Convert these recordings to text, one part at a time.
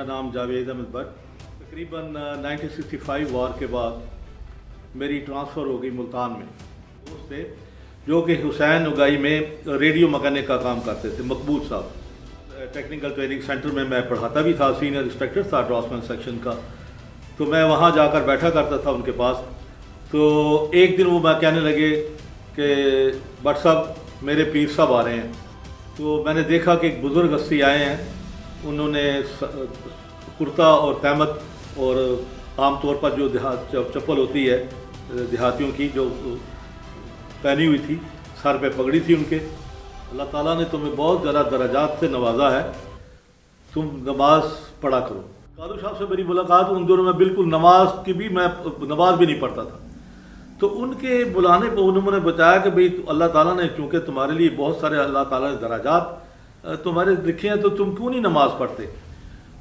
मेरा नाम जावेद अहमद भट्ट। तकरीबन 1965 वार के बाद मेरी ट्रांसफ़र हो गई मुल्तान में। दोस्त थे जो कि हुसैन उगाई में रेडियो मैकेनिक का काम करते थे, मकबूल साहब। टेक्निकल ट्रेनिंग सेंटर में मैं पढ़ाता भी था, सीनियर इंस्पेक्टर था ड्राफ्ट्समैन सेक्शन का। तो मैं वहाँ जाकर बैठा करता था उनके पास। तो एक दिन वो मैं कहने लगे कि भट्ट साहब मेरे पीर साहब आ रहे हैं। तो मैंने देखा कि एक बुज़ुर्ग हस्ती आए हैं, उन्होंने कुर्ता और तहमत और आम तौर पर जो चप्पल होती है देहातियों की जो पहनी हुई थी, सर पे पगड़ी थी उनके। अल्लाह ताला ने तुम्हें बहुत ज़्यादा दराजात से नवाजा है, तुम नमाज पढ़ा करो। कादू साहब से मेरी मुलाकात उन दिनों में बिल्कुल नमाज भी नहीं पढ़ता था। तो उनके बुलाने पर उन्होंने बताया कि भाई अल्लाह ताला ने चूँकि तुम्हारे लिए बहुत सारे अल्लाह ताला ने दराजात तुम्हारे लिखे हैं, तो तुम क्यों नहीं नमाज पढ़ते।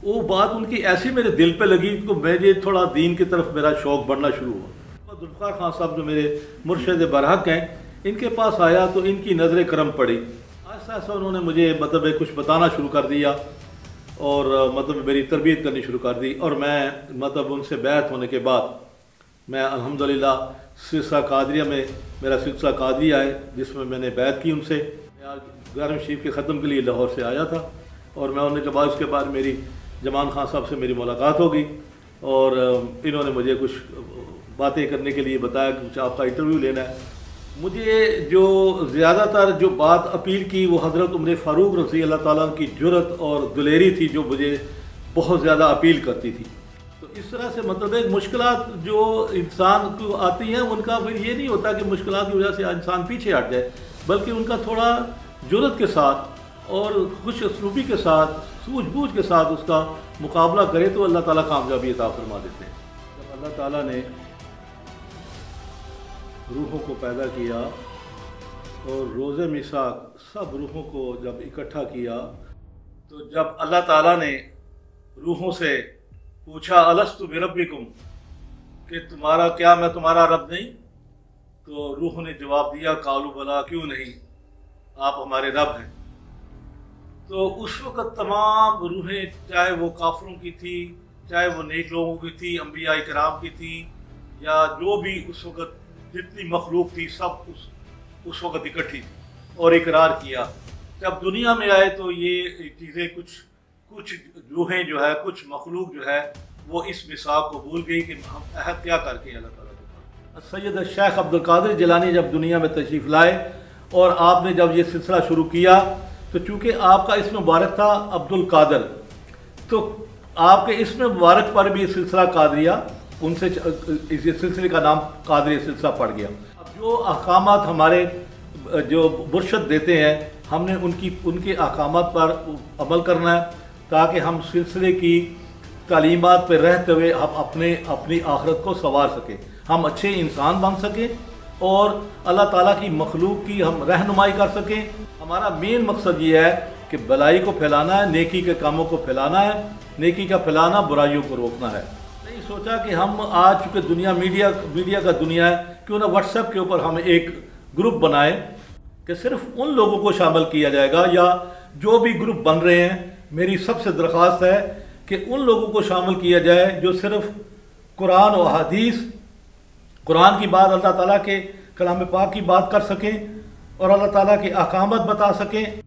वो बात उनकी ऐसी मेरे दिल पे लगी तो मुझे थोड़ा दीन की तरफ मेरा शौक़ बढ़ना शुरू हुआ। जुल्फ़ार खान साहब जो मेरे मुर्शिद बरहक हैं, इनके पास आया तो इनकी नज़र करम पड़ी। ऐसा ऐसा उन्होंने मुझे मतलब कुछ बताना शुरू कर दिया और मतलब मेरी तरबियत करनी शुरू कर दी। और मैं मतलब उनसे बैत होने के बाद मैं अल्हम्दुलिल्लाह सिलसिला कादरिया में मेरा सिलसिला कादरिया है, जिसमें मैंने बैत की उनसे। मैं 11वीं शरीफ के ख़त्म के लिए लाहौर से आया था और मैं उनके बाद उसके बाद मेरी जमान खान साहब से मेरी मुलाकात हो गई और इन्होंने मुझे कुछ बातें करने के लिए बताया कि कुछ आपका इंटरव्यू लेना है। मुझे जो ज़्यादातर जो बात अपील की वो हज़रत उमर फ़ारूक रज़ी अल्लाह ताला की जुरत और दिलेरी थी, जो मुझे बहुत ज़्यादा अपील करती थी। तो इस तरह से मतलब एक मुश्किलात जो इंसान को आती हैं, उनका फिर ये नहीं होता कि मुश्किलात की वजह से इंसान पीछे हट जाए, बल्कि उनका थोड़ा जुरत के साथ और खुश असलूबी के साथ, सूझबूझ के साथ उसका मुकाबला करे तो अल्लाह ताला कामयाबी अता फरमा देते हैं। जब अल्लाह ताला ने रूहों को पैदा किया और रोज़े मिसाक सब रूहों को जब इकट्ठा किया, तो जब अल्लाह ताला ने रूहों से पूछा अलस्तु बिरब्बिकुम, कि तुम्हारा क्या मैं तुम्हारा रब नहीं, तो रूह ने जवाब दिया कालू बला, क्यों नहीं, आप हमारे रब हैं। तो उस वक़्त तमाम रूहें, चाहे वो काफिरों की थी, चाहे वो नेक लोगों की थी, अंबिया इकराम की थी, या जो भी उस वक़्त जितनी मखलूक थी, सब उस वक़्त इकट्ठी थी और इकरार किया। जब दुनिया में आए तो ये चीज़ें कुछ रूहें जो है, कुछ मखलूक जो है, वो इस मिसाक को भूल गई कि हम अहद क्या करके अल्लाह ताला के। सैयद शेख अब्दुल कादिर जिलानी जब दुनिया में तशरीफ़ लाए और आपने जब ये सिलसिला शुरू किया, तो चूँकि आपका इसमें मुबारक था अब्दुल कादिर, तो आपके इसमें मुबारक पर भी सिलसिला कादरिया, उनसे इस सिलसिले का नाम कादरी सिलसिला पड़ गया। अब जो अहकामात हमारे जो मुर्शद देते हैं, हमने उनके अहकामात पर अमल करना है, ताकि हम सिलसिले की तालीमात पर रहते हुए हम अपनी आखिरत को संवार सकें, हम अच्छे इंसान बन सकें और अल्लाह ताला की मखलूक की हम रहनुमाई कर सकें। हमारा मेन मकसद ये है कि भलाई को फैलाना है, नेकी के कामों को फैलाना है, नेकी का फैलाना, बुराइयों को रोकना है। नहीं सोचा कि हम आज चूँकि दुनिया मीडिया का दुनिया है, क्यों ना व्हाट्सएप के ऊपर हम एक ग्रुप बनाएं कि सिर्फ उन लोगों को शामिल किया जाएगा, या जो भी ग्रुप बन रहे हैं, मेरी सबसे दरख्वास्त है कि उन लोगों को शामिल किया जाए जो सिर्फ कुरान और हदीस, कुरान की बात, अल्लाह ताला के कलाम पाक की बात कर सकें और अल्लाह ताला के अहकामात बता सकें।